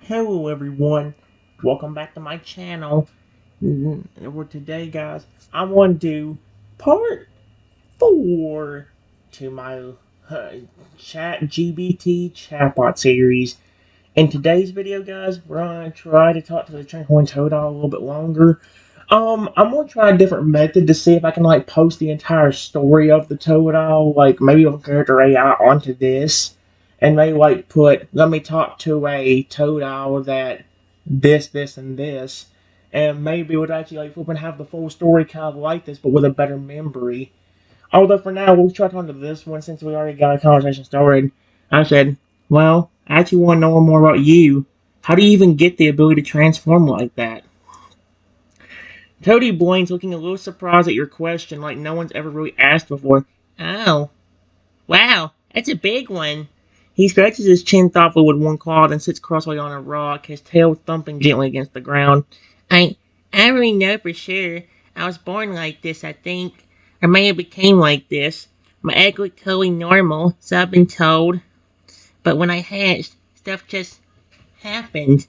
Hello everyone, welcome back to my channel. Today guys, I want to do part 4 to my ChatGPT chatbot series. In today's video guys, we're going to try to talk to the Tranquil Totodile a little bit longer. I'm going to try a different method to see if I can post the entire story of the Totodile, maybe on character AI onto this. And maybe let me talk to a Totodile that this, and this. And maybe it would actually have the full story kind of like this, but with a better memory. Although for now, we'll try talking to this one since we already got a conversation started. I said, well, I actually want to know more about you. How do you even get the ability to transform like that? Toady Blaine's looking a little surprised at your question, like no one's ever really asked before. Oh, wow, that's a big one. He scratches his chin thoughtfully with one claw and sits crosswise on a rock, his tail thumping gently against the ground. I don't really know for sure. I was born like this, I think. Or may have became like this. My egg looked totally normal, so I've been told. But when I hatched, stuff just happened.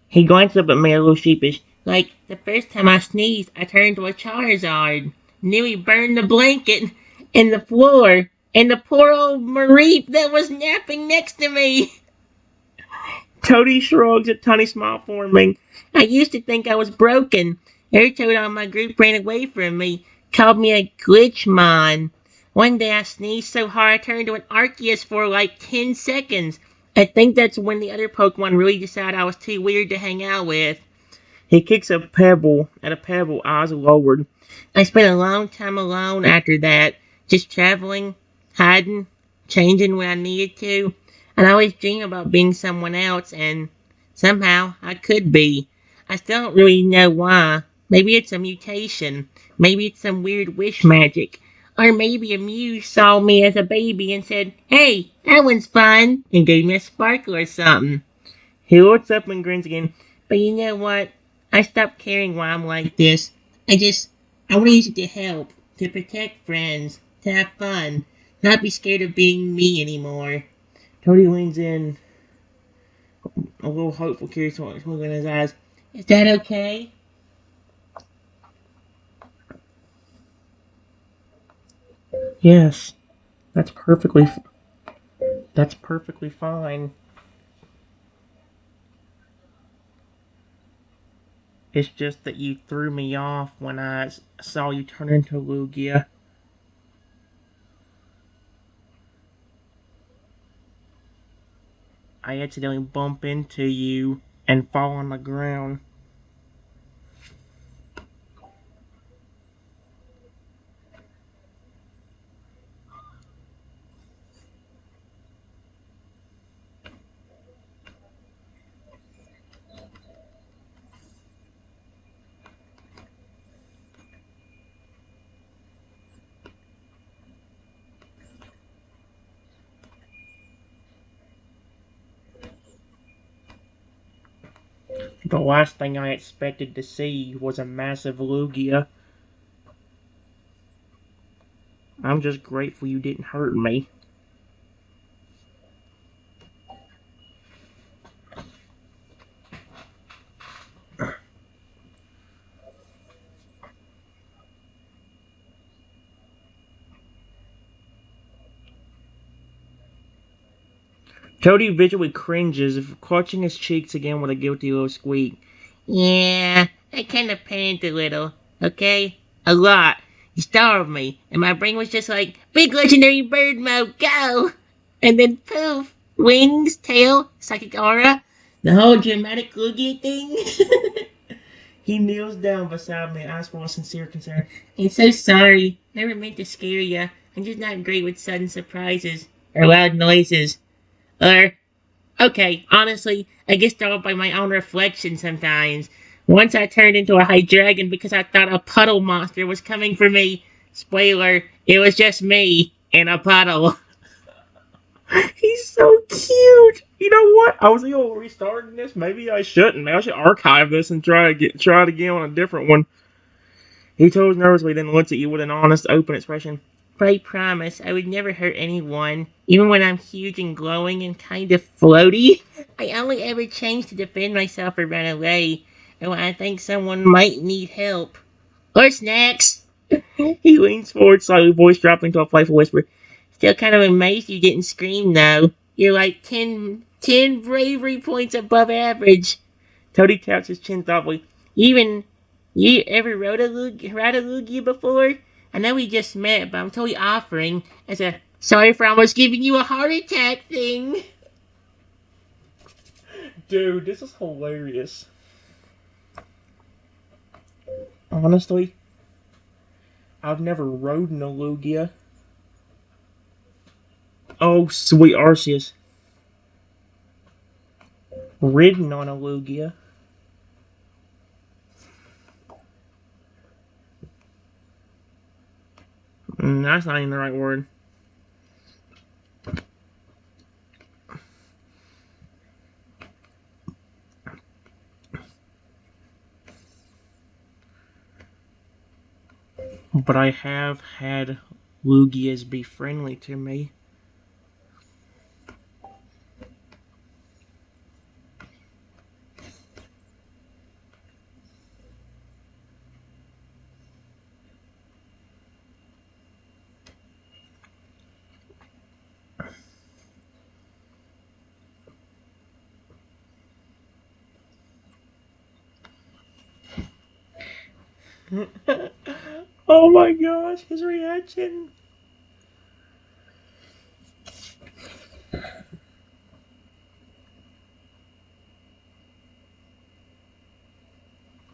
He glanced up at me a little sheepish. Like, the first time I sneezed, I turned into a Charizard. Nearly burned the blanket and the floor and the poor old Marie that was napping next to me. Toady shrugs, a tiny smile forming. I used to think I was broken. Every toad on my group ran away from me, called me a glitchmon. One day I sneezed so hard I turned into an Arceus for like 10 seconds. I think that's when the other Pokemon really decided I was too weird to hang out with. He kicks a pebble at a pebble, eyes lowered. I spent a long time alone after that, just traveling, hiding, changing when I needed to. And I always dream about being someone else, and somehow I could be. I still don't really know why. Maybe it's a mutation. Maybe it's some weird wish magic. Or maybe a muse saw me as a baby and said, "Hey, that one's fun," and gave me a sparkle or something. He looks up and grins again. But you know what? I stopped caring why I'm like this. I want to use it to help, to protect friends, to have fun, not be scared of being me anymore. Tony leans in, a little hopeful, curious twinkle in his eyes. Is that okay? Yes, that's perfectly fine. It's just that you threw me off when I saw you turn into Lugia. I accidentally bump into you and fall on the ground. The last thing I expected to see was a massive Lugia. I'm just grateful you didn't hurt me. Toady visually cringes, clutching his cheeks again with a guilty little squeak. Yeah, I kind of panicked a little, okay? A lot. You startled me, and my brain was just like, big legendary bird mode, go! And then poof, wings, tail, psychic aura, the whole dramatic Lugia thing. He kneels down beside me and asks for a sincere concern. I'm so sorry. Never meant to scare you. I'm just not great with sudden surprises or loud noises. Or, okay, honestly, I get startled by my own reflection sometimes. Once I turned into a high dragon because I thought a puddle monster was coming for me. Spoiler, it was just me in a puddle. He's so cute. You know what? I was thinking of restarting this. Maybe I shouldn't. Maybe I should archive this and try it again on a different one. He toes nervously, then looks at you with an honest, open expression. But I promise I would never hurt anyone, even when I'm huge and glowing and kind of floaty. I only ever change to defend myself or run away, and when I think someone might need help. Or snacks. He leans forward slightly, voice dropping to a playful whisper. Still kind of amazed you didn't scream, though. You're like 10 bravery points above average. Toady taps his chin thoughtfully. You ever ride a loogie before? I know we just met, but I'm totally offering as a sorry for almost giving you a heart attack thing. Dude, this is hilarious. Honestly, I've never rode in a Lugia. Oh, sweet Arceus. Ridden on a Lugia. That's not even the right word. But I have had Lugias be friendly to me. Oh my gosh, his reaction.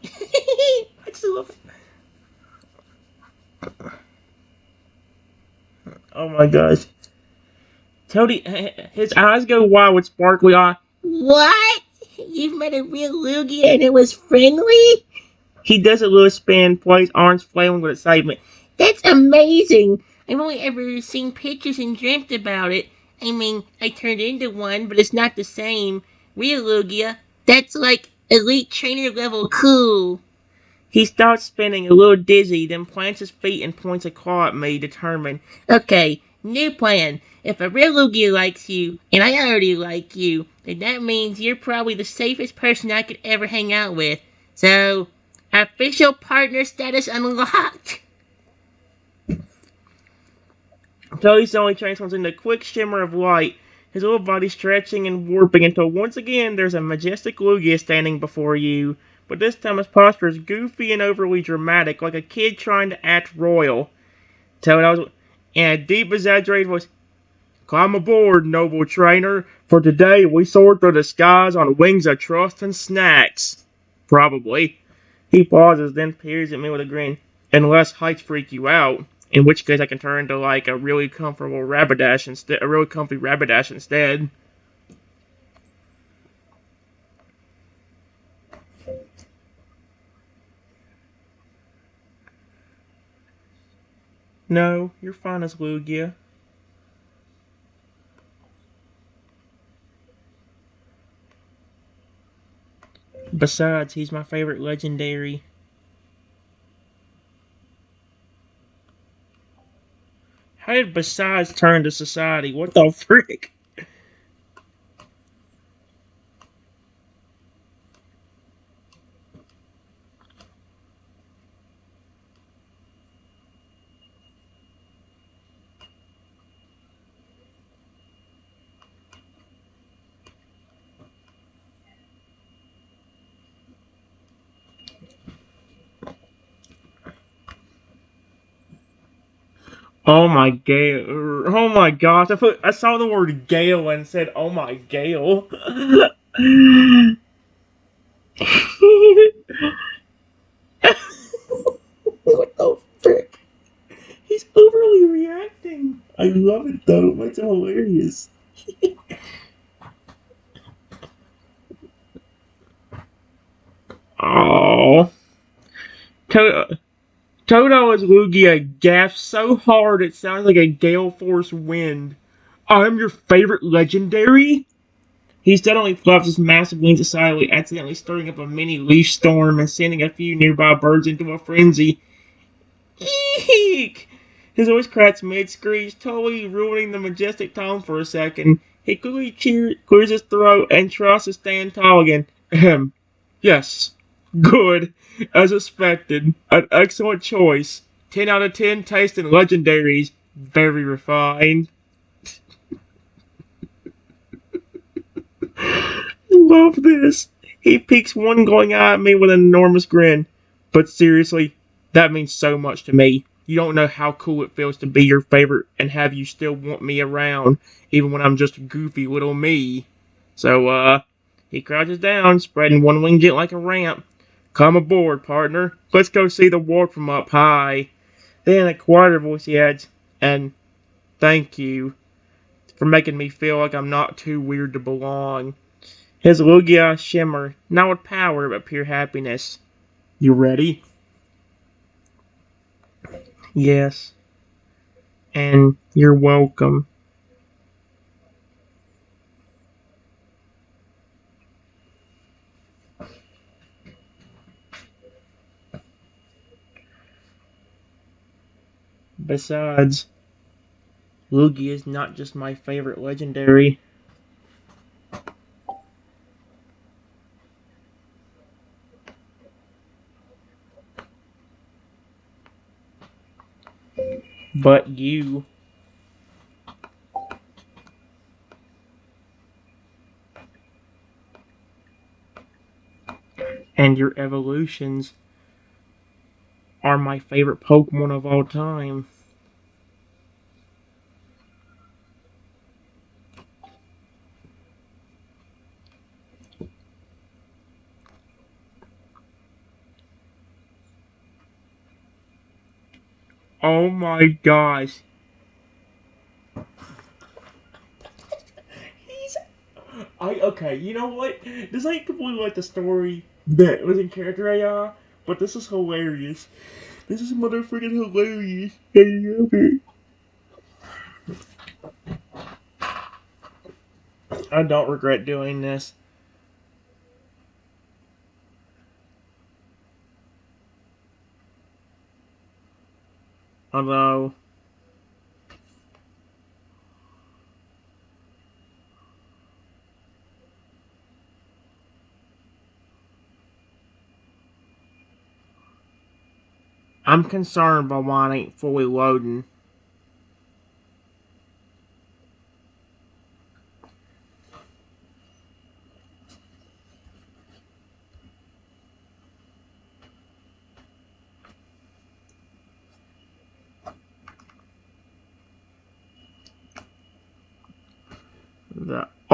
I just love it. Oh my gosh. Toady, his eyes go wide with sparkly eyes. What? You've met a real Lugia and it was friendly? He does a little spin, plays arms flailing with excitement. That's amazing! I've only ever seen pictures and dreamt about it. I mean, I turned into one, but it's not the same. Real Lugia, that's like elite trainer level cool. He stops spinning, a little dizzy, then plants his feet and points a claw at me, determined. Okay, new plan. If a real Lugia likes you, and I already like you, then that means you're probably the safest person I could ever hang out with. So, official partner status unlocked. Toady suddenly transforms into a quick shimmer of light, his little body stretching and warping until once again there's a majestic Lugia standing before you. But this time his posture is goofy and overly dramatic, like a kid trying to act royal. Toad, in a deep, exaggerated voice, climb aboard, noble trainer, for today we soar through the skies on wings of trust and snacks. Probably. He pauses, then peers at me with a grin. Unless heights freak you out, in which case I can turn into like a really comfortable Rapidash instead, a really comfy Rapidash instead. No, you're fine as Lugia. Besides, he's my favorite legendary. How did Besides turn to society? What the frick? Oh my Gale. Oh my gosh. I saw the word Gale and said, oh my Gale. What the frick? He's overly reacting. I love it though. It makes it hilarious. Oh. Toto as Lugia gasps so hard it sounds like a gale force wind. I'm your favorite legendary? He suddenly fluffs his massive wings aside, accidentally stirring up a mini leaf storm and sending a few nearby birds into a frenzy. Eek! His voice cracks mid-screech, totally ruining the majestic tone for a second. He quickly clears his throat and tries to stand tall again. Ahem. Yes. Good. As expected. An excellent choice. 10 out of 10 taste and legendaries. Very refined. Love this. He peeks one glowing eye at me with an enormous grin. But seriously, that means so much to me. You don't know how cool it feels to be your favorite and have you still want me around, even when I'm just goofy little me. So, he crouches down, spreading one wing jet like a ramp. Come aboard, partner. Let's go see the world from up high. Then in a quieter voice he adds, and thank you for making me feel like I'm not too weird to belong. His lugy eyes shimmer, not with power, but pure happiness. You ready? Yes. And you're welcome. Besides, Lugia is not just my favorite legendary, but you and your evolutions are my favorite Pokemon of all time. Oh my gosh. He's okay, you know what? This ain't completely like the story that was in character AI, but this is hilarious. This is motherfucking hilarious. I love it. I don't regret doing this. Although, I'm concerned by why it ain't fully loading.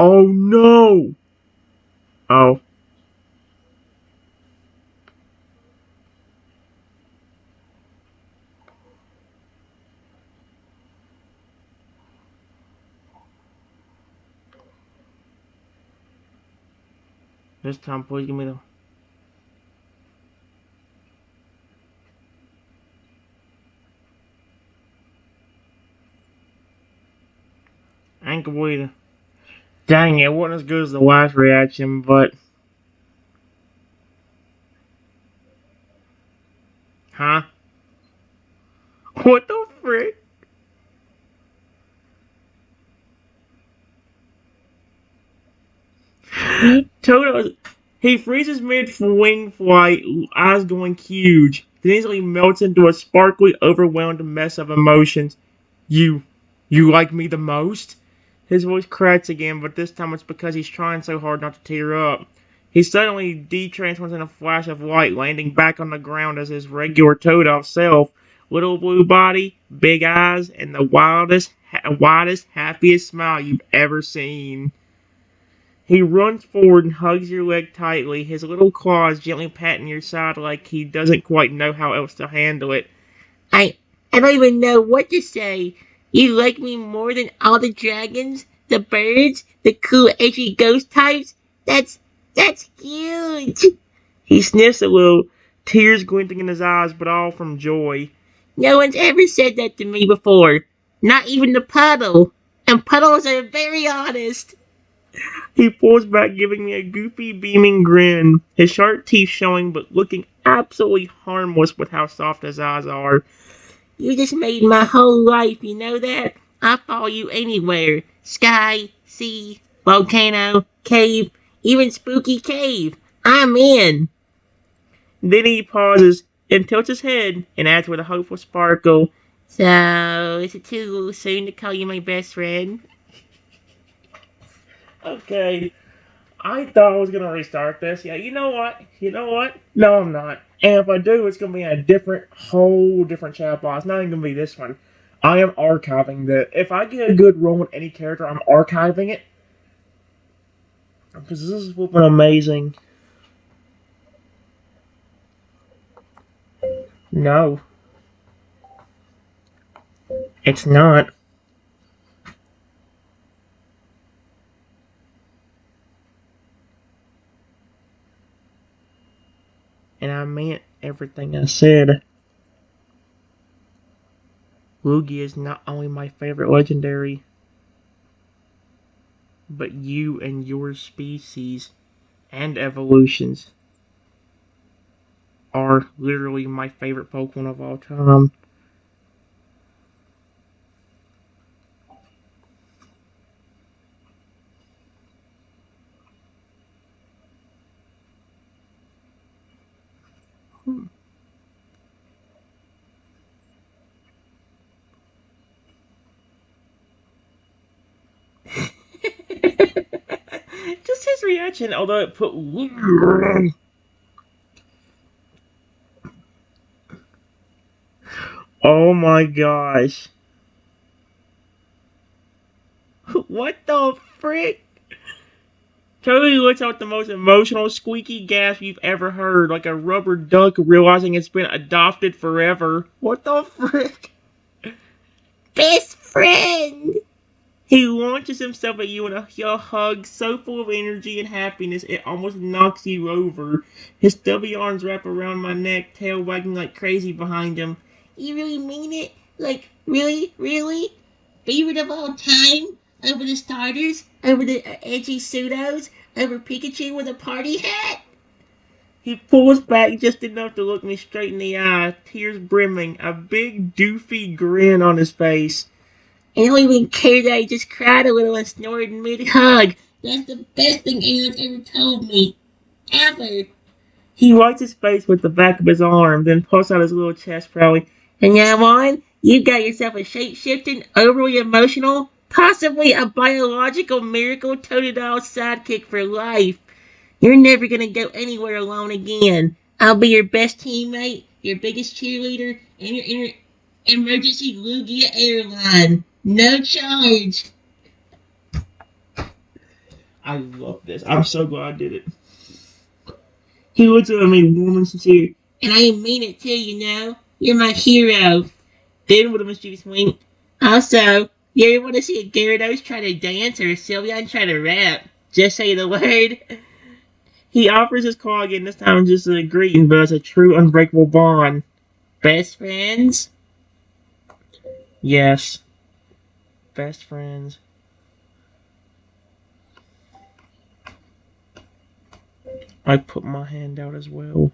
Oh no! Oh, this time please give me the... I ain't completed. Dang, it wasn't as good as the last reaction, but... Huh? What the frick? Toto, he freezes mid-wing flight, eyes going huge, then instantly melts into a sparkly, overwhelmed mess of emotions. You, you like me the most? His voice cracks again, but this time it's because he's trying so hard not to tear up. He suddenly de-transforms in a flash of light, landing back on the ground as his regular Totodile self. Little blue body, big eyes, and the widest, happiest smile you've ever seen. He runs forward and hugs your leg tightly, his little claws gently patting your side like he doesn't quite know how else to handle it. I I don't even know what to say. You like me more than all the dragons, the birds, the cool edgy ghost types? That's huge. He sniffs a little, tears glinting in his eyes, but all from joy. No one's ever said that to me before. Not even the puddle. And puddles are very honest. He pulls back, giving me a goofy, beaming grin, his sharp teeth showing but looking absolutely harmless with how soft his eyes are. You just made my whole life, you know that? I follow you anywhere. Sky, sea, volcano, cave, even spooky cave. I'm in. Then he pauses and tilts his head and adds with a hopeful sparkle, So, is it too soon to call you my best friend? Okay, I thought I was gonna restart this. Yeah, you know what? You know what? No, I'm not. And if I do, it's gonna be a whole different chat box. It's not even gonna be this one. I am archiving the. If I get a good role with any character, I'm archiving it because this is flipping amazing. No, it's not. And I meant everything I said. Lugia is not only my favorite legendary, but you and your species and evolutions are literally my favorite Pokemon of all time. Just his reaction, although it put. Oh my gosh. What the frick? Totally looks like the most emotional squeaky gasp you've ever heard, like a rubber duck realizing it's been adopted forever. What the frick? Best friend! He launches himself at you in a hug so full of energy and happiness it almost knocks you over. His stubby arms wrap around my neck, tail wagging like crazy behind him. You really mean it? Like, really? Really? Favorite of all time? Over the starters? Over the edgy pseudos? Over Pikachu with a party hat? He pulls back just enough to look me straight in the eye, tears brimming, a big doofy grin on his face. I don't even care that I just cried a little and snorted mid-hug. That's the best thing anyone's ever told me. Ever. He wipes his face with the back of his arm, then pulls out his little chest proudly. And now on, you've got yourself a shape-shifting, overly emotional, possibly a biological miracle Totodile sidekick for life. You're never gonna go anywhere alone again. I'll be your best teammate, your biggest cheerleader, and your emergency Lugia airline. No charge. I love this. I'm so glad I did it. He looks at me warm and sincere. And I mean it too, you know. You're my hero. Then with a mischievous wink. Also, you ever want to see a Gyarados try to dance or a Sylveon try to rap? Just say the word. He offers his call again, this time just as a greeting, but as a true unbreakable bond. Best friends? Yes. Best friends. I put my hand out as well.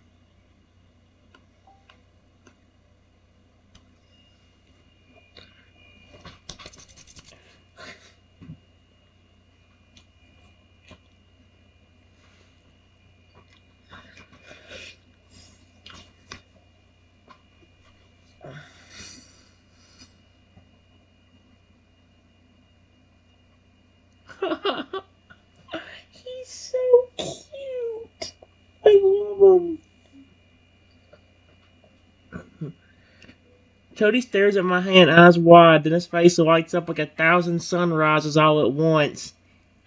He's so cute. I love him. Cody stares at my hand, eyes wide, then his face lights up like 1,000 sunrises all at once.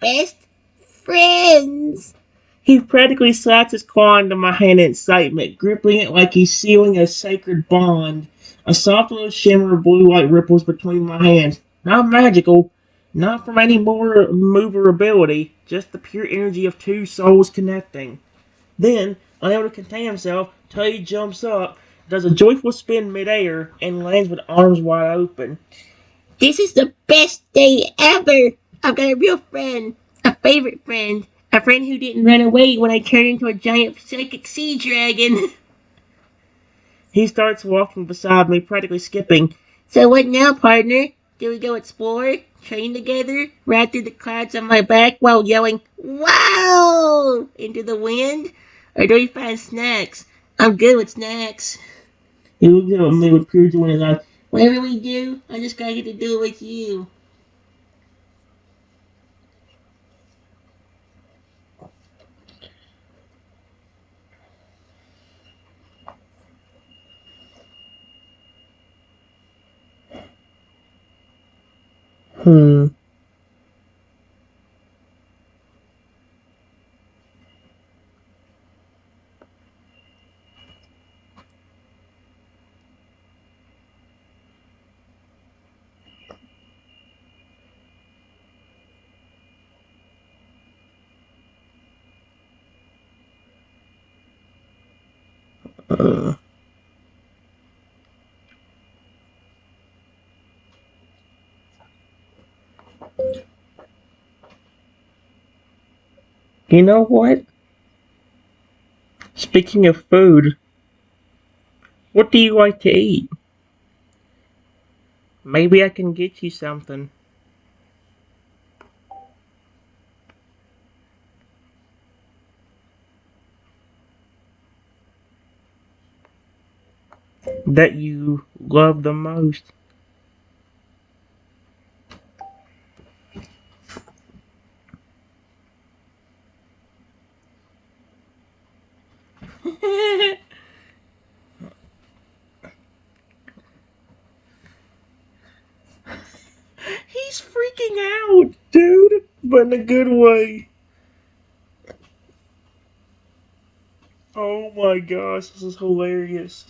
Best friends! He practically slaps his claw into my hand in excitement, gripping it like he's sealing a sacred bond. A soft little shimmer of blue-white ripples between my hands. Not magical, not from any more movability, just the pure energy of two souls connecting. Then, unable to contain himself, Teddy jumps up, does a joyful spin midair, and lands with arms wide open. This is the best day ever! I've got a real friend, a favorite friend, a friend who didn't run away when I turned into a giant psychic sea dragon. He starts walking beside me, practically skipping. So what now, partner? Do we go explore? Train together? Ride through the clouds on my back while yelling, "Wow!" into the wind? Or do we find snacks? I'm good with snacks. He looks at me with pure joy in his eyes. Whatever we do, I just gotta get to do it with you. Hmm. Uh, you know what? Speaking of food, what do you like to eat? Maybe I can get you something that you love the most. He's freaking out, dude, but in a good way. Oh my gosh, this is hilarious.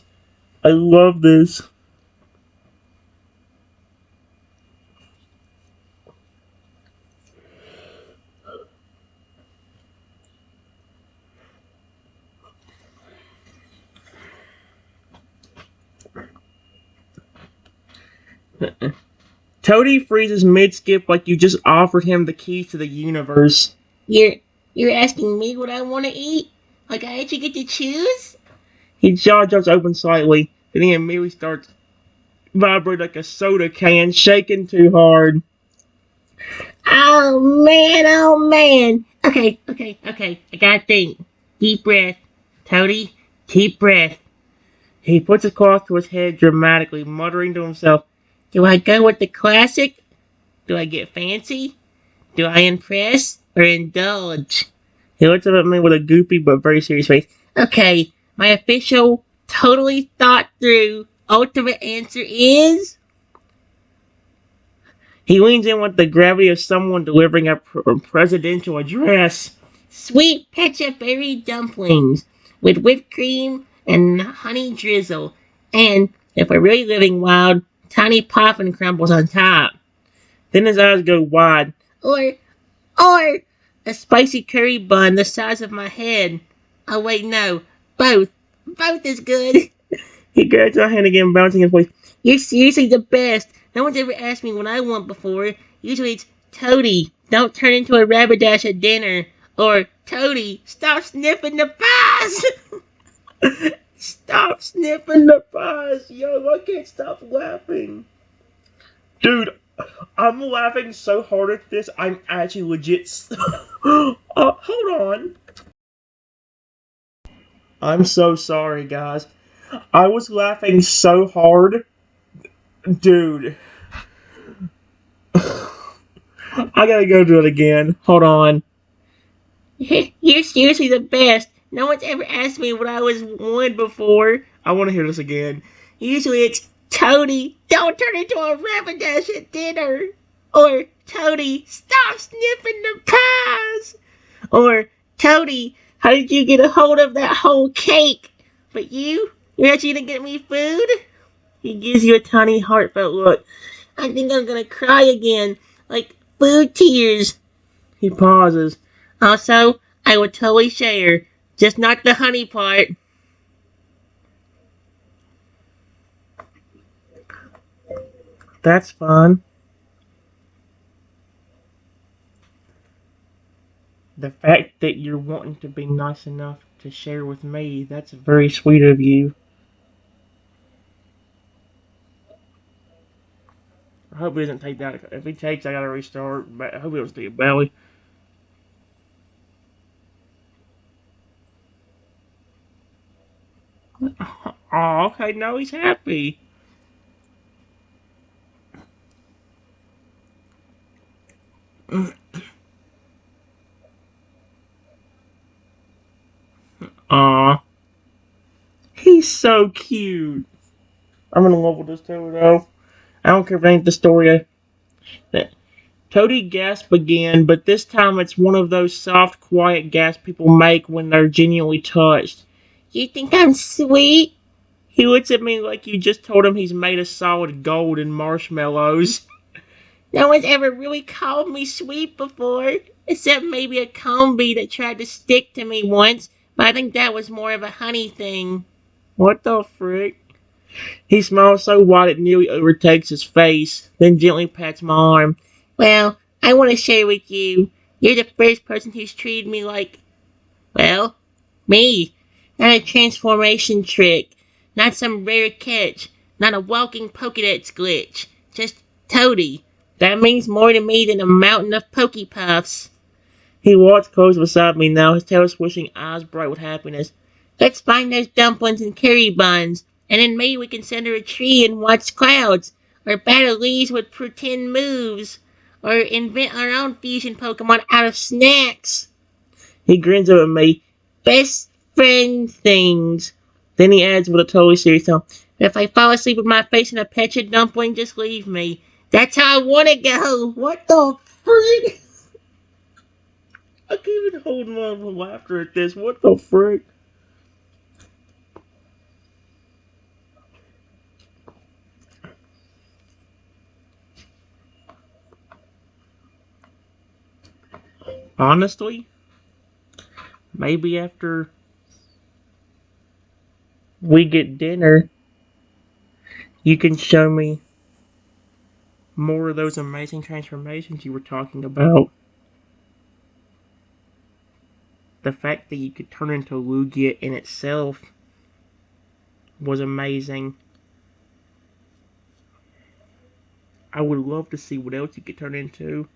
I love this. Toady freezes mid-skip like you just offered him the keys to the universe. You're asking me what I want to eat? Like I actually get to choose? His jaw drops open slightly, then he immediately starts vibrating like a soda can, shaking too hard. Oh man. Okay. I gotta think. Deep breath. Toady, deep breath. He puts his cloth to his head dramatically, muttering to himself, do I go with the classic? Do I get fancy? Do I impress or indulge? He looks up at me with a goofy but very serious face. Okay, my official, totally thought through, ultimate answer is. He leans in with the gravity of someone delivering a presidential address. Sweet pecha berry dumplings with whipped cream and honey drizzle, and if we're really living wild, tiny poppin' crumbles on top. Then his eyes go wide. Or a spicy curry bun the size of my head. Oh wait, no, both. Both is good. He grabs my hand again, bouncing his voice. You're seriously the best. No one's ever asked me what I want before. Usually it's Toady, don't turn into a rabbit-dash at dinner. Or Toady, stop sniffing the pies. Stop sniffing the pies. Yo, I can't stop laughing. Dude, I'm laughing so hard at this, I'm actually legit. Hold on. I'm so sorry, guys. I was laughing so hard. Dude. I gotta go do it again. Hold on. You're seriously the best. No one's ever asked me what I was wanted before. I want to hear this again. Usually it's Toady, don't turn into a rapidash at dinner. Or Toady, stop sniffing the pies. Or Toady, how did you get a hold of that whole cake? But you're actually gonna get me food? He gives you a tiny heartfelt look. I think I'm gonna cry again, like food tears. He pauses. Also, I would totally share, just not the honey part. That's fun. The fact that you're wanting to be nice enough to share with me, that's very sweet of you. hope he doesn't take that. If he takes, I gotta restart. But I hope he doesn't take a belly. Oh, okay, now he's happy. Aw, he's so cute. I'm in love with this Toto. I don't care if it ain't the story. Toady gasps again, but this time it's one of those soft, quiet gasps people make when they're genuinely touched. You think I'm sweet? He looks at me like you just told him he's made of solid gold and marshmallows. No one's ever really called me sweet before, except maybe a comb bee that tried to stick to me once, but I think that was more of a honey thing. What the frick? He smiles so wide it nearly overtakes his face, then gently pats my arm. Well, I want to share with you. You're the first person who's treated me like, well, me. Not a transformation trick. Not some rare catch. Not a walking Pokédex glitch. Just Toady. That means more to me than a mountain of Pokepuffs. He walks close beside me now, his tail swishing, eyes bright with happiness. Let's find those dumplings and curry buns, and then maybe we can sit under a tree and watch clouds, or battle leaves with pretend moves, or invent our own fusion Pokemon out of snacks. He grins up at me. Best friend things. Then he adds with a totally serious tone, if I fall asleep with my face in a Pecha dumpling, just leave me. That's how I want to go. What the freak? I can't even hold my laughter at this. What the frick? Honestly, maybe after we get dinner, you can show me more of those amazing transformations you were talking about. The fact that you could turn into Lugia in itself was amazing. I would love to see what else you could turn into.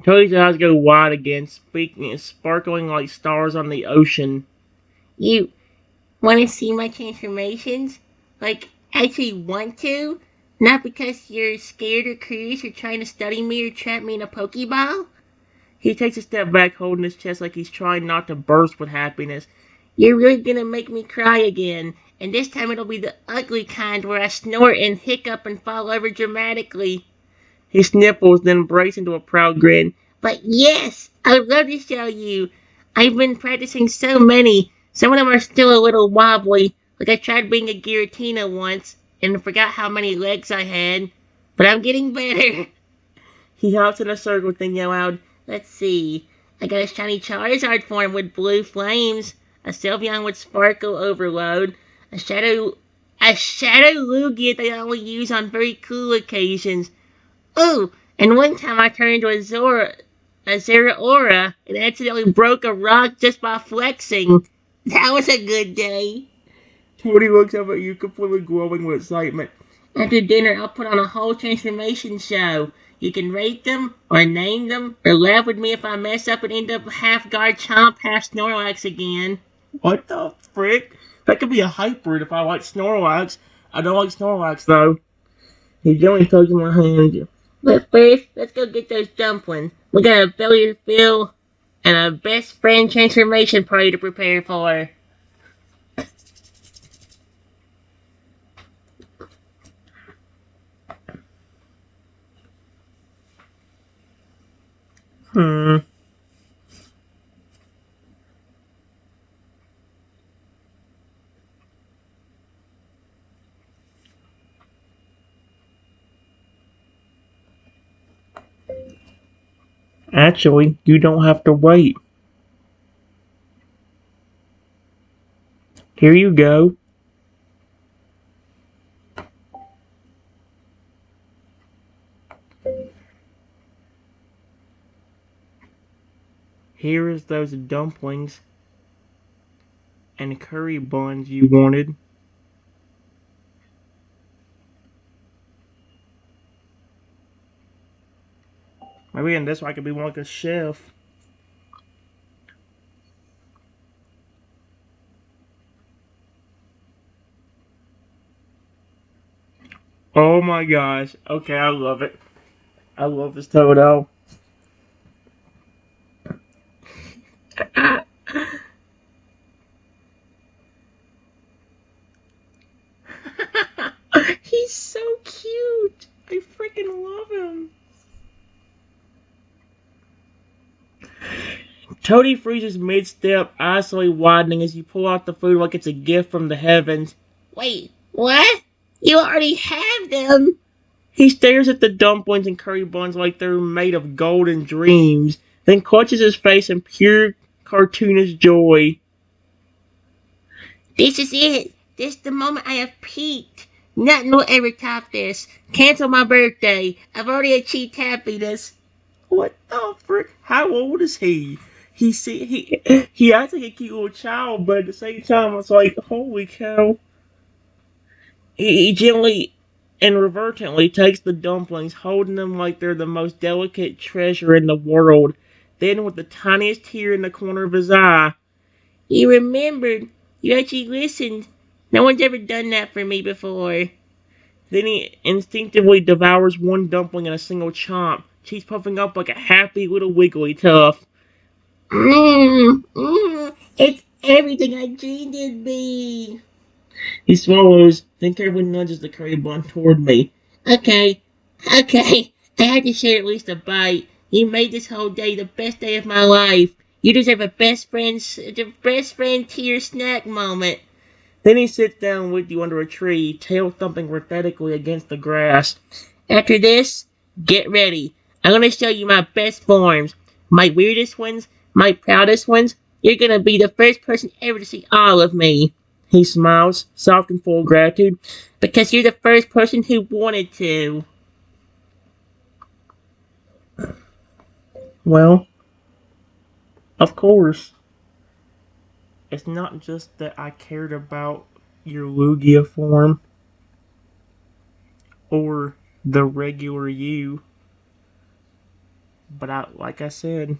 Toadie's eyes go wide again, speaking and sparkling like stars on the ocean. You want to see my transformations? Like, actually want to? Not because you're scared or curious or trying to study me or trap me in a Pokeball? He takes a step back, holding his chest like he's trying not to burst with happiness. You're really gonna make me cry again, and this time it'll be the ugly kind where I snort and hiccup and fall over dramatically. He sniffles, then breaks into a proud grin. But yes, I'd love to show you. I've been practicing so many. Some of them are still a little wobbly. Like I tried being a Giratina once and forgot how many legs I had. But I'm getting better. He hops in a circle thinking aloud. Let's see. I got a shiny Charizard form with blue flames, a Sylveon with sparkle overload, a shadow Lugia that I only use on very cool occasions. Ooh, and one time I turned into a Zeraora, and accidentally broke a rock just by flexing. That was a good day. Tony looks up at you, completely glowing with excitement. After dinner, I'll put on a whole transformation show. You can rate them, or name them, or laugh with me if I mess up and end up half Garchomp, half Snorlax again. What the frick? That could be a hybrid if I like Snorlax. I don't like Snorlax, though. He's gently tugging my hand. But first, let's go get those dumplings. We got a belly to fill and a best friend transformation party to prepare for. Hmm. Actually, you don't have to wait. Here you go. Here is those dumplings. and curry buns you wanted. Maybe in this way I could be more like a chef. Oh my gosh. Okay, I love it. I love this Toto. He's so cute. I freaking love him. Toady freezes mid-step, eyes slowly widening as you pull out the food like it's a gift from the heavens. Wait, what? You already have them. He stares at the dumplings and curry buns like they're made of golden dreams, then clutches his face in pure cartoonish joy. This is it. This is the moment I have peaked. Nothing will ever top this. Cancel my birthday. I've already achieved happiness. What the frick? How old is he? He acts like a cute little child, but at the same time, it's like, holy cow. He gently and reverently takes the dumplings, holding them like they're the most delicate treasure in the world. Then, with the tiniest tear in the corner of his eye, You remembered. You actually listened. No one's ever done that for me before. then he instinctively devours one dumpling in a single chomp, cheeks puffing up like a happy little wiggly tuft. It's everything I dreamed it'd be. He swallows, then carefully nudges the curry bun toward me. Okay, okay. I had to share at least a bite. You made this whole day the best day of my life. You deserve the best friend to your snack moment. Then he sits down with you under a tree, tail thumping pathetically against the grass. After this, get ready. I'm gonna show you my best forms. My weirdest ones, my proudest ones. You're gonna be the first person ever to see all of me. He smiles, soft and full of gratitude. Because you're the first person who wanted to. Well, of course. It's not just that I cared about your Lugia form or the regular you, but like I said,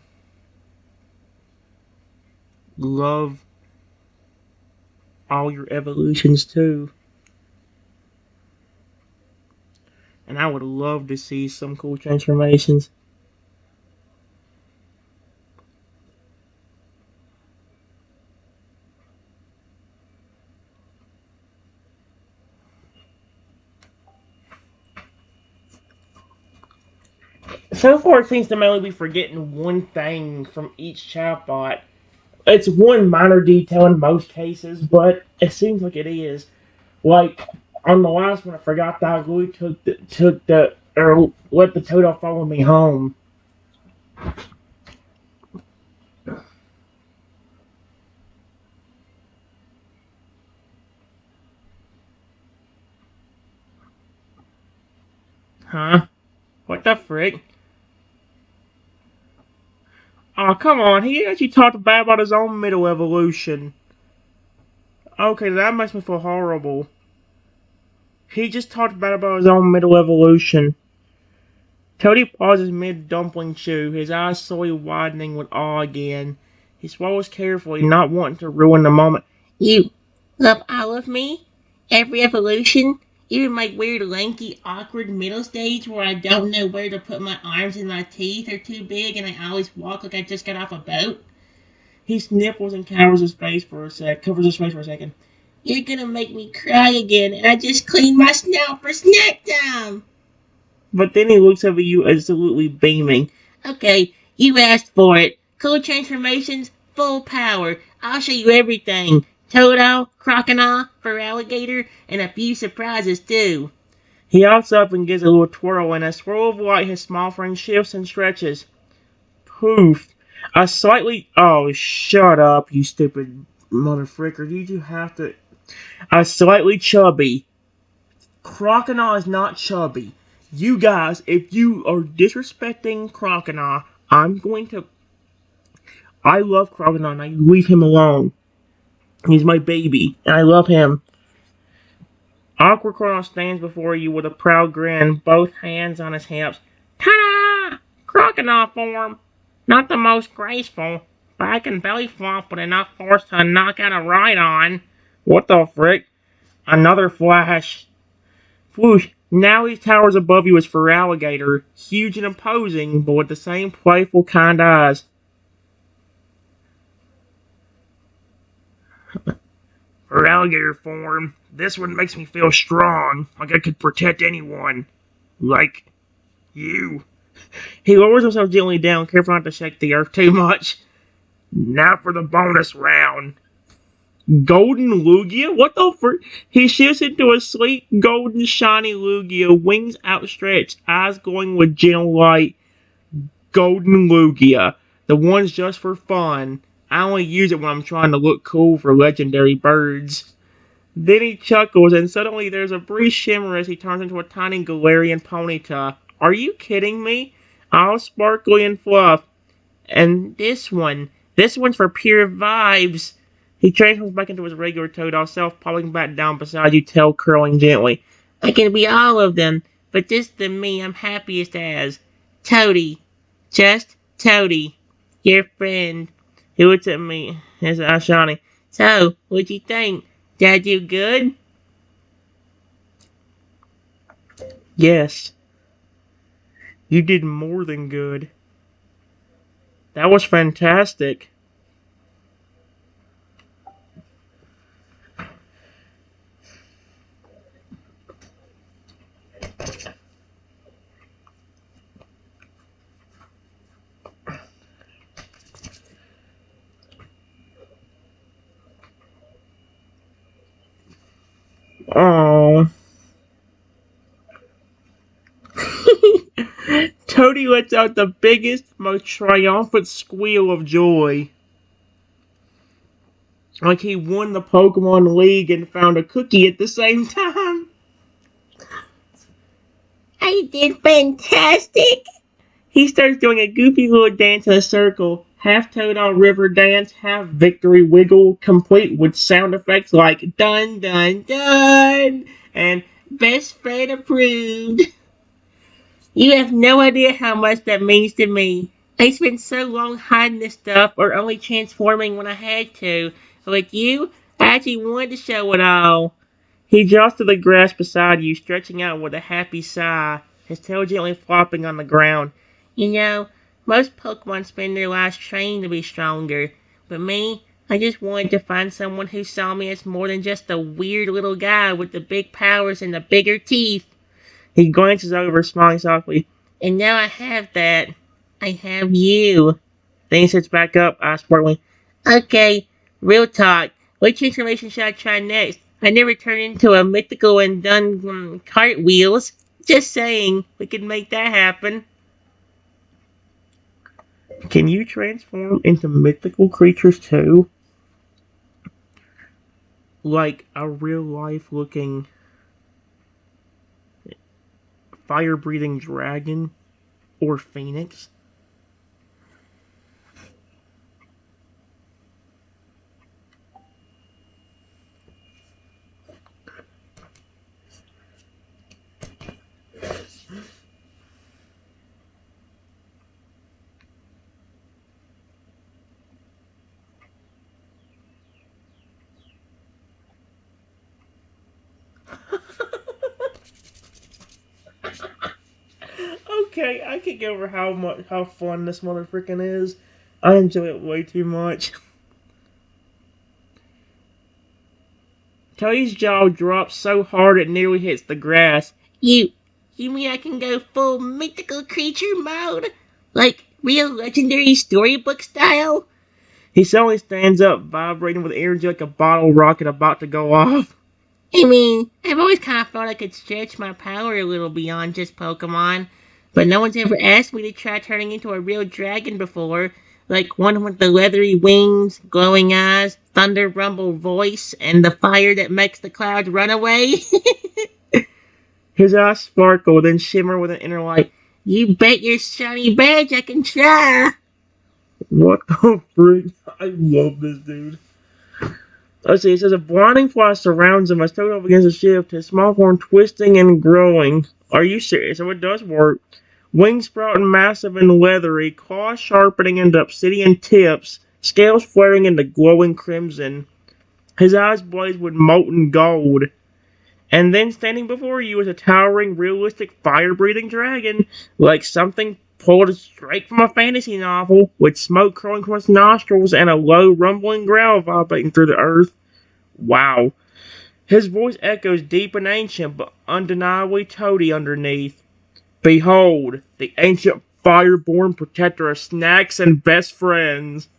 love all your evolutions too. And I would love to see some cool transformations. So far, it seems to mainly be forgetting one thing from each chatbot. It's one minor detail in most cases, but it seems like it is. Like on the last one, I forgot that I really or let the Totodile follow me home. Huh? What the frick? Oh, come on. He actually talked bad about his own middle evolution. Okay, that makes me feel horrible. He just talked bad about his own middle evolution. Toady pauses mid-dumpling chew, his eyes slowly widening with awe again. He swallows carefully, not wanting to ruin the moment. You love all of me? Every evolution? Even my weird, lanky, awkward middle stage where I don't know where to put my arms and my teeth are too big and I always walk like I just got off a boat? He sniffles and covers his face for a second. You're gonna make me cry again and I just cleaned my snout for snack time! But then he looks up at you absolutely beaming. Okay, you asked for it. Cool transformations, full power. I'll show you everything. Totodile, crocodile, for alligator, and a few surprises too. He hops up and gives a little twirl, and a swirl of light his small friend shifts and stretches. Poof. Oh, shut up, you stupid mother fricker. Did you have to... A slightly chubby. Crocodile is not chubby. You guys, if you are disrespecting Crocodile, I love Crocodile, now you leave him alone. He's my baby, and I love him. Awkward Colonel stands before you with a proud grin, both hands on his hips. Ta-da! Crocodile form. Not the most graceful, but I can belly flop with enough force to knock out a ride on. What the frick? Another flash. Whoosh! Now he towers above you as Feraligatr, huge and imposing, but with the same playful, kind eyes. Feraligatr form. This one makes me feel strong, like I could protect anyone. Like you. He lowers himself gently down, careful not to shake the earth too much. Now for the bonus round. Golden Lugia? What the frick? He shifts into a sleek, golden, shiny Lugia, wings outstretched, eyes glowing with gentle light. Golden Lugia. The one's just for fun. I only use it when I'm trying to look cool for legendary birds. Then he chuckles, and suddenly there's a brief shimmer as he turns into a tiny Galarian Ponyta. Are you kidding me? All sparkly and fluff. And this one's for pure vibes. He transforms back into his regular Totodile self, popping back down beside you, tail curling gently. I can be all of them, but this the me I'm happiest as. Toady. Just Toady. Your friend. He looks at me, his eyes shining. So, what'd you think? Did I do good? Yes. You did more than good. That was fantastic. Oh. Toady lets out the biggest, most triumphant squeal of joy. Like he won the Pokemon League and found a cookie at the same time. I did fantastic! He starts doing a goofy little dance in a circle, half Totodile River dance, half victory wiggle, complete with sound effects like dun dun dun and best friend approved. You have no idea how much that means to me. I spent so long hiding this stuff or only transforming when I had to. But with you, I actually wanted to show it all. He drops to the grass beside you, stretching out with a happy sigh, his tail gently flopping on the ground. You know, most Pokemon spend their lives training to be stronger. But me, I just wanted to find someone who saw me as more than just a weird little guy with the big powers and the bigger teeth. He glances over, smiling softly. And now I have that. I have you. Then he sits back up, eyes sparkling. Okay, real talk. Which transformation should I try next? I never turned into a mythical and done cartwheels. Just saying, we could make that happen. Can you transform into mythical creatures too? Like a real life looking fire breathing dragon or phoenix? Okay, I can get over how fun this motherfucking is. I enjoy it way too much. Toadie's jaw drops so hard it nearly hits the grass. You mean I can go full mythical creature mode? Like real legendary storybook style? He suddenly stands up, vibrating with energy like a bottle rocket about to go off. I mean, I've always kind of thought I could stretch my power a little beyond just Pokemon, but no one's ever asked me to try turning into a real dragon before, like one with the leathery wings, glowing eyes, thunder rumble voice, and the fire that makes the clouds run away. His eyes sparkle, then shimmer with an inner light. You bet your shiny badge I can try! What the freak? I love this dude. Let's see, it says a blinding flash surrounds him as Toto begins to shift, his small form twisting and growing. Are you serious? So it does work. Wings sprouting massive and leathery, claws sharpening into obsidian tips, scales flaring into glowing crimson. His eyes blaze with molten gold. And then standing before you is a towering, realistic, fire-breathing dragon, like something pulled straight from a fantasy novel, with smoke curling from its nostrils and a low, rumbling growl vibrating through the earth. Wow. His voice echoes deep and ancient, but undeniably toady underneath. Behold, the ancient fire-born protector of snacks and best friends.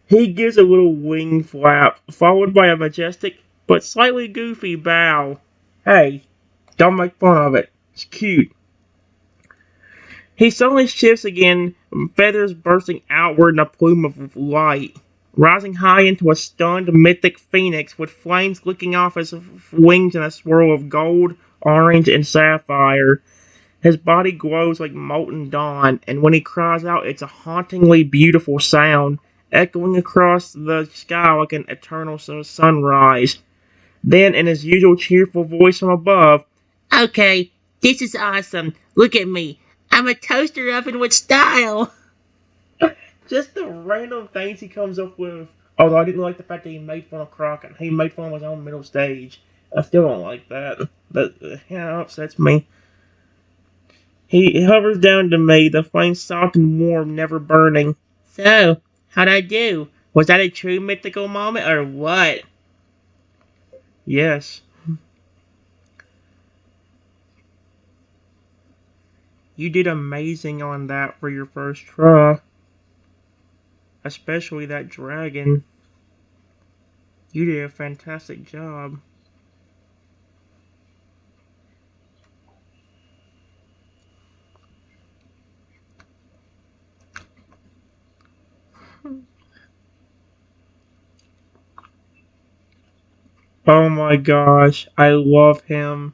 He gives a little wing flap, followed by a majestic but slightly goofy bow. Hey, don't make fun of it. It's cute. He suddenly shifts again, feathers bursting outward in a plume of light, rising high into a stunned mythic phoenix with flames licking off his wings in a swirl of gold, orange, and sapphire. His body glows like molten dawn, and when he cries out, it's a hauntingly beautiful sound, echoing across the sky like an eternal sunrise. Then, in his usual cheerful voice from above, Okay, this is awesome. Look at me. I'm a toaster oven with style. just the random things he comes up with. Although I didn't like the fact that he made fun of Crockett. He made fun of his own middle stage. I still don't like that. But, yeah, it upsets me. He hovers down to me, the flame soft and warm, never burning. So, how'd I do? Was that a true mythical moment or what? Yes. You did amazing on that for your first try. Especially that dragon. You did a fantastic job. Oh my gosh, I love him.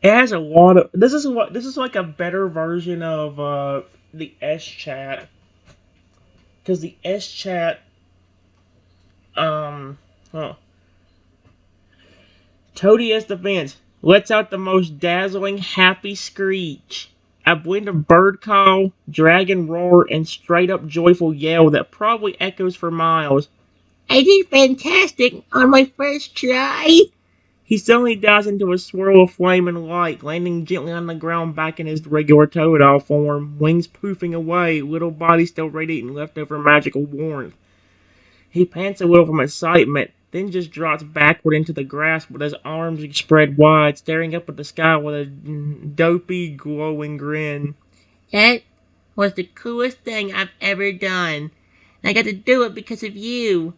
It has a lot of. This is like a better version of the S chat, because the S chat huh. Toady as defense lets out the most dazzling happy screech. A blend of bird call, dragon roar, and straight up joyful yell that probably echoes for miles. I did fantastic on my first try. He suddenly dives into a swirl of flame and light, landing gently on the ground back in his regular Totodile form, wings poofing away, little body still radiating leftover magical warmth. He pants a little from excitement, then just drops backward into the grass with his arms spread wide, staring up at the sky with a dopey, glowing grin. That was the coolest thing I've ever done. And I got to do it because of you.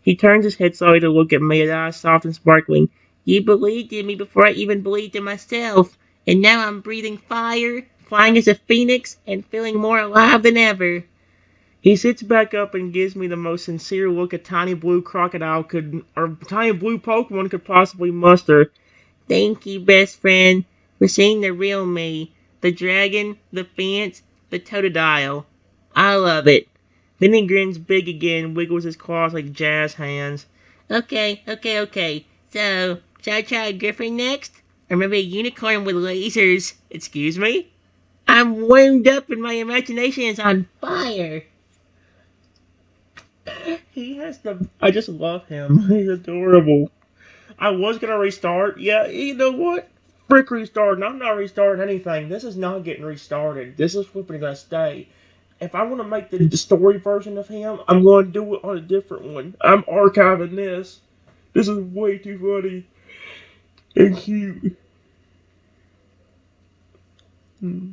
He turns his head slowly to look at me, his eyes soft and sparkling. You believed in me before I even believed in myself. And now I'm breathing fire, flying as a phoenix, and feeling more alive than ever. He sits back up and gives me the most sincere look a tiny blue crocodile could, or tiny blue Pokemon could possibly muster. Thank you, best friend, for seeing the real me. The dragon, the fence, the Totodile. I love it. Then he grins big again, wiggles his claws like jazz hands. Okay. So, shall I try a griffin next? Or maybe a unicorn with lasers? Excuse me? I'm warmed up and my imagination is on fire. He has the. I just love him. He's adorable. I was gonna restart. Yeah, you know what? Frick restarting. I'm not restarting anything. This is not getting restarted. This is flipping gonna stay. If I want to make the story version of him, I'm going to do it on a different one. I'm archiving this. This is way too funny and cute. Hmm.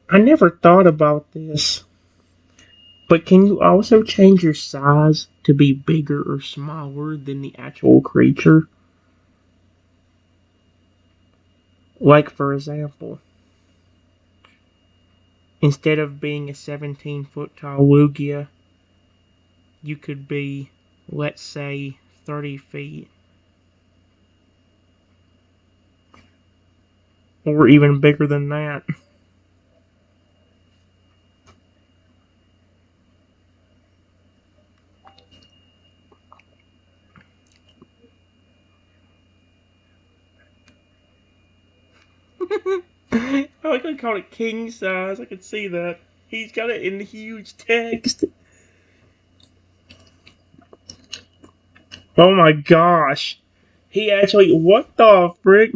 I never thought about this. But can you also change your size to be bigger or smaller than the actual creature? Like, for example, instead of being a 17-foot tall Lugia, you could be, let's say, 30 feet. Or even bigger than that. I like I called it king size. I could see that. He's got it in huge text. Oh my gosh. He actually, what the frick?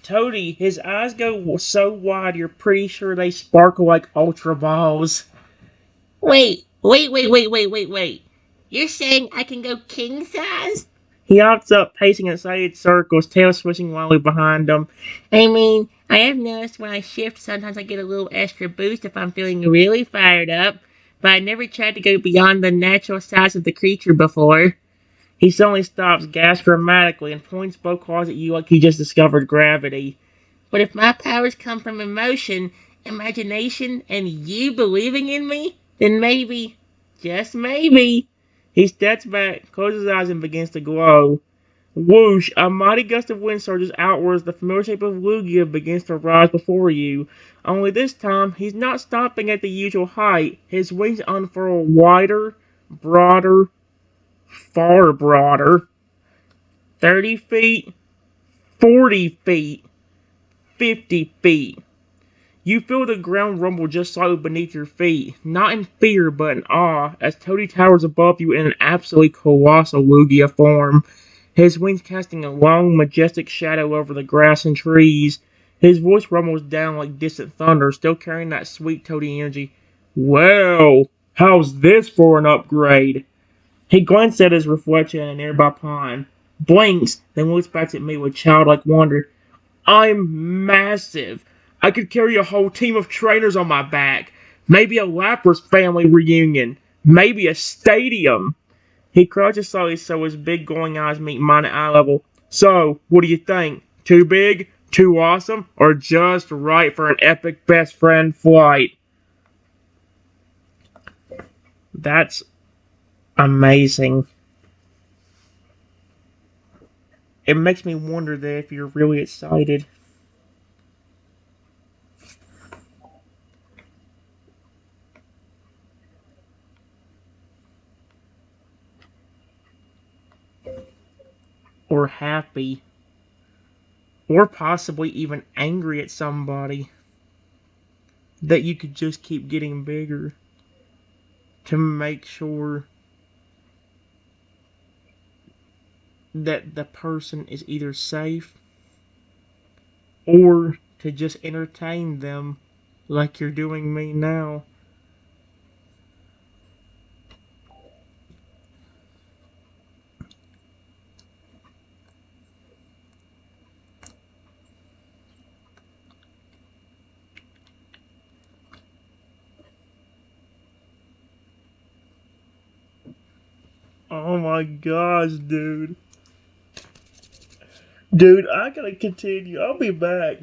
Toady, his eyes go so wide you're pretty sure they sparkle like ultra balls. Wait. You're saying I can go king size? He hops up, pacing inside circles, tail swishing wildly behind him. I mean, I have noticed when I shift, sometimes I get a little extra boost if I'm feeling really fired up, but I never tried to go beyond the natural size of the creature before. He suddenly stops, gasps dramatically, and points both claws at you like he just discovered gravity. But if my powers come from emotion, imagination, and you believing in me, then maybe, just maybe. He steps back, closes his eyes, and begins to glow. Whoosh! A mighty gust of wind surges outwards. The familiar shape of Lugia begins to rise before you. Only this time, he's not stopping at the usual height. His wings unfurl wider, broader, far broader. 30 feet, 40 feet, 50 feet. You feel the ground rumble just slightly beneath your feet, not in fear but in awe, as Toady towers above you in an absolutely colossal Lugia form, his wings casting a long, majestic shadow over the grass and trees. His voice rumbles down like distant thunder, still carrying that sweet Toady energy. Well, how's this for an upgrade? He glances at his reflection in a nearby pond, blinks, then looks back at me with childlike wonder. I'm massive. I could carry a whole team of trainers on my back. Maybe a Lapras family reunion. Maybe a stadium. He crouches slightly so his big glowing eyes meet mine at eye level. So, what do you think? Too big? Too awesome? Or just right for an epic best friend flight? That's amazing. It makes me wonder that if you're really excited. Or happy. Or possibly even angry at somebody. That you could just keep getting bigger. To make sure that the person is either safe or to just entertain them like you're doing me now. Oh my gosh, dude. Dude, I gotta continue. I'll be back.